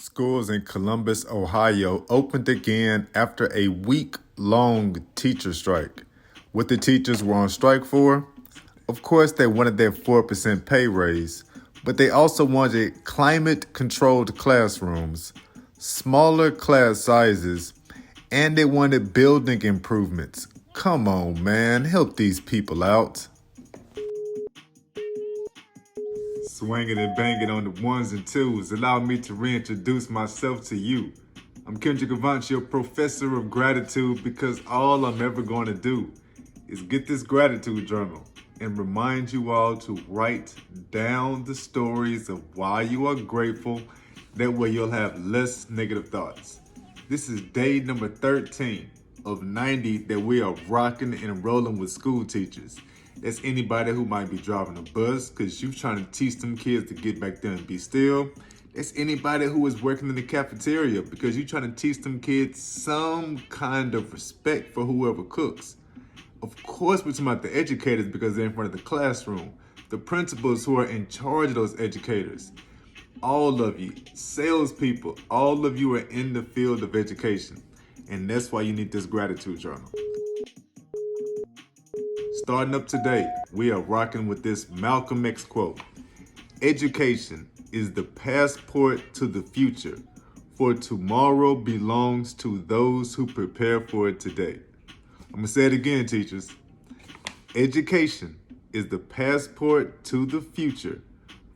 Schools in Columbus, Ohio opened again after a week-long teacher strike. What the teachers were on strike for? Of course, they wanted their 4% pay raise, but they also wanted climate-controlled classrooms, smaller class sizes, and they wanted building improvements. Come on, man, help these people out. Swinging and banging on the ones and twos, allow me to reintroduce myself to you. I'm Kendrick Avant, your professor of gratitude, because all I'm ever going to do is get this gratitude journal and remind you all to write down the stories of why you are grateful. That way you'll have less negative thoughts. This is day number 13 of 90 that we are rocking and rolling with school teachers. That's anybody who might be driving a bus because you're trying to teach them kids to get back there and be still. That's anybody who is working in the cafeteria because you're trying to teach them kids some kind of respect for whoever cooks. Of course, we're talking about the educators because they're in front of the classroom. The principals who are in charge of those educators. All of you, salespeople, all of you are in the field of education. And that's why you need this gratitude journal. Starting up today, we are rocking with this Malcolm X quote. Education is the passport to the future, for tomorrow belongs to those who prepare for it today. I'm gonna say it again, teachers. Education is the passport to the future,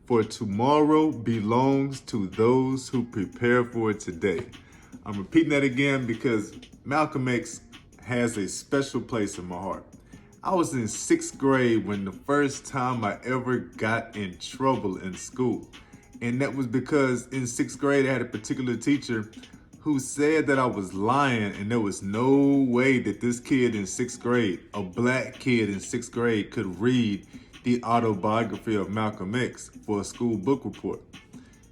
for tomorrow belongs to those who prepare for it today. I'm repeating that again because Malcolm X has a special place in my heart. I was in 6th grade when the first time I ever got in trouble in school. And that was because in 6th grade, I had a particular teacher who said that I was lying and there was no way that this kid in 6th grade, a black kid in 6th grade, could read the autobiography of Malcolm X for a school book report.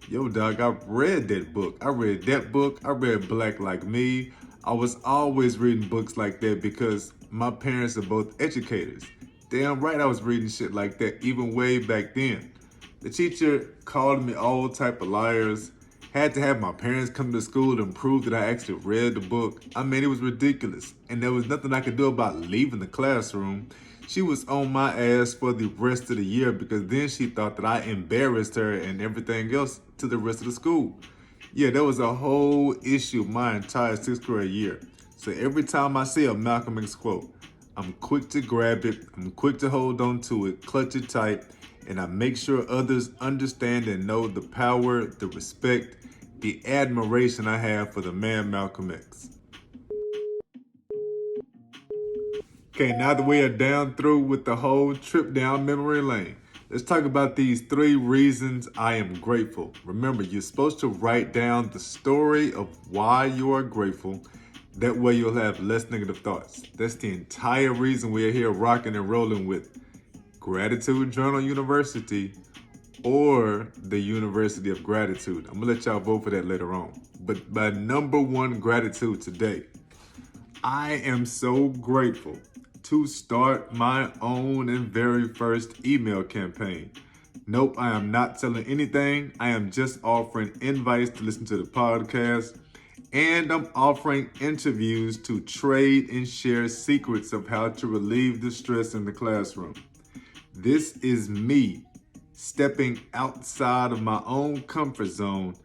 Yo, dog, I read that book. I read Black Like Me. I was always reading books like that because my parents are both educators. Damn right I was reading shit like that even way back then. The teacher called me all type of liars, had to have my parents come to school and prove that I actually read the book. I mean, it was ridiculous. And there was nothing I could do about leaving the classroom. She was on my ass for the rest of the year because then she thought that I embarrassed her and everything else to the rest of the school. Yeah, that was a whole issue my entire 6th grade year. So every time I see a Malcolm X quote, I'm quick to grab it, I'm quick to hold on to it, clutch it tight, and I make sure others understand and know the power, the respect, the admiration I have for the man Malcolm X. Okay, now that we are down through with the whole trip down memory lane, let's talk about these 3 reasons I am grateful. Remember, you're supposed to write down the story of why you are grateful. That way you'll have less negative thoughts. That's the entire reason we are here rocking and rolling with Gratitude Journal University or the University of Gratitude. I'm gonna let y'all vote for that later on. But my number one gratitude today, I am so grateful to start my own and very first email campaign. Nope, I am not selling anything. I am just offering invites to listen to the podcast. And I'm offering interviews to trade and share secrets of how to relieve the stress in the classroom. This is me stepping outside of my own comfort zone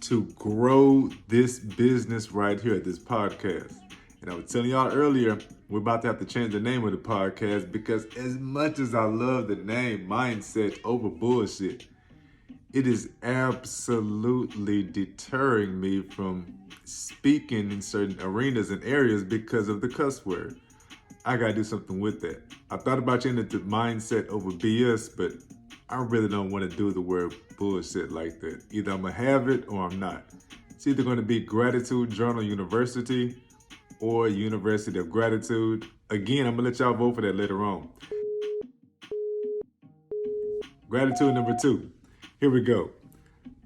to grow this business right here, this podcast. And I was telling y'all earlier, we're about to have to change the name of the podcast because as much as I love the name Mindset Over Bullshit, it is absolutely deterring me from speaking in certain arenas and areas because of the cuss word. I gotta do something with that. I thought about changing it to Mindset Over BS, but I really don't want to do the word bullshit like that. Either I'm gonna have it or I'm not. It's either gonna be Gratitude Journal University or University of Gratitude. Again, I'm gonna let y'all vote for that later on. Gratitude number 2. Here we go.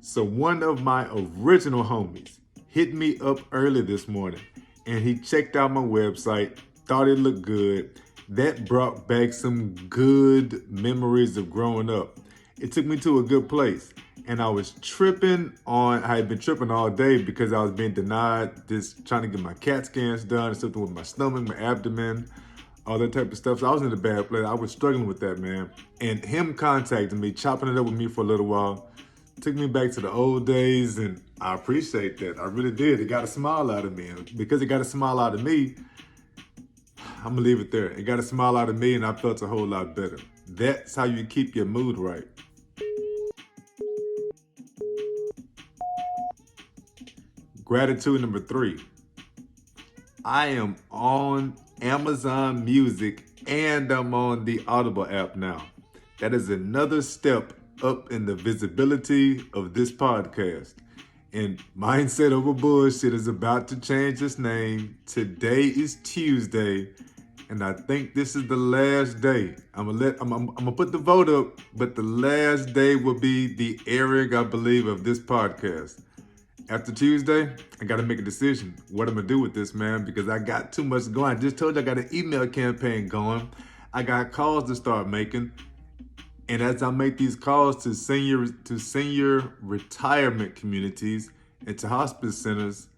So one of my original homies hit me up early this morning and he checked out my website, thought it looked good. That brought back some good memories of growing up. It took me to a good place. and I had been tripping all day because I was being denied this, trying to get my CAT scans done, something with my stomach, my abdomen, all that type of stuff. So I was in a bad place. I was struggling with that, man. And him contacting me, chopping it up with me for a little while, took me back to the old days, and I appreciate that. I really did. It got a smile out of me. And because it got a smile out of me, I'm gonna leave it there. It got a smile out of me, and I felt a whole lot better. That's how you keep your mood right. Gratitude number 3. I am on Amazon Music and I'm on the Audible app now. That is another step up in the visibility of this podcast. And Mindset Over Bullshit is about to change its name. Today is Tuesday, and I think this is the last day. I'm gonna put the vote up, but the last day will be the airing, I believe, of this podcast. After Tuesday, I got to make a decision. What I'm going to do with this, man, because I got too much going. I just told you I got an email campaign going. I got calls to start making. And as I make these calls to senior retirement communities and to hospice centers,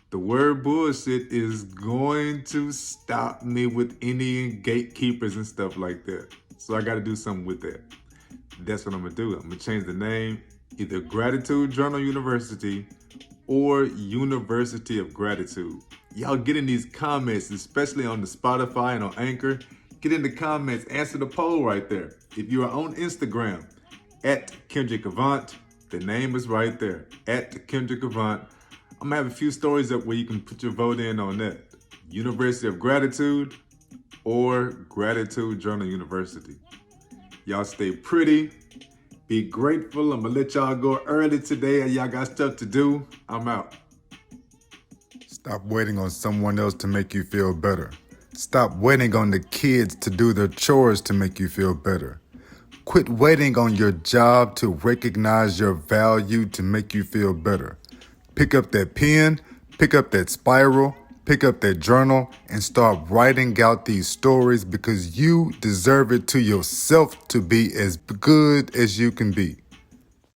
the word bullshit is going to stop me with any gatekeepers and stuff like that. So I got to do something with that. That's what I'm going to do. I'm going to change the name, either Gratitude Journal University or University of Gratitude. Y'all get in these comments, especially on the Spotify and on Anchor. Get in the comments, answer the poll right there. If you are on Instagram, at Kendrick Avant, the name is right there, at Kendrick Avant. I'm gonna have a few stories up where you can put your vote in on that. University of Gratitude or Gratitude Journal University. Y'all stay pretty. Be grateful. I'm going to let y'all go early today and y'all got stuff to do. I'm out. Stop waiting on someone else to make you feel better. Stop waiting on the kids to do their chores to make you feel better. Quit waiting on your job to recognize your value to make you feel better. Pick up that pen, pick up that spiral, pick up that journal, and start writing out these stories because you deserve it to yourself to be as good as you can be.